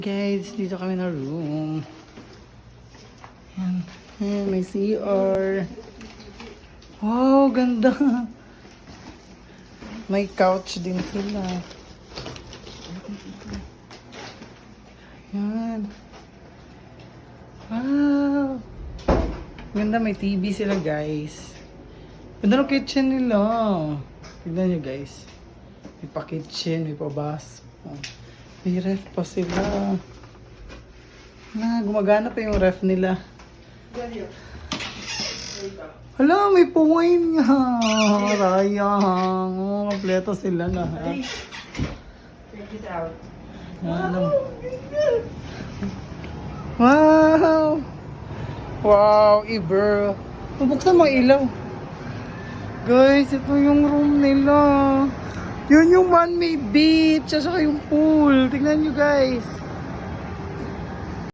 Guys, dito kami na room. Yan. Yan, may CR. Wow, ganda. May couch din sila. Yan. Wow. Ganda, may TV sila guys. Ganda ng kitchen nila. Tignan nyo guys. May pa-kitchen, may pa-bus. May ref pa sila. Gumagana pa yung ref nila. Hala, may puwain nga. Rayang. Oh, kompleto sila lahat. Check this out. Wow! Wow, Iber. Bubuksan mo ilaw. Guys, ito yung room nila. Yun yung man-made beach, at saka yung pool. Tingnan nyo guys.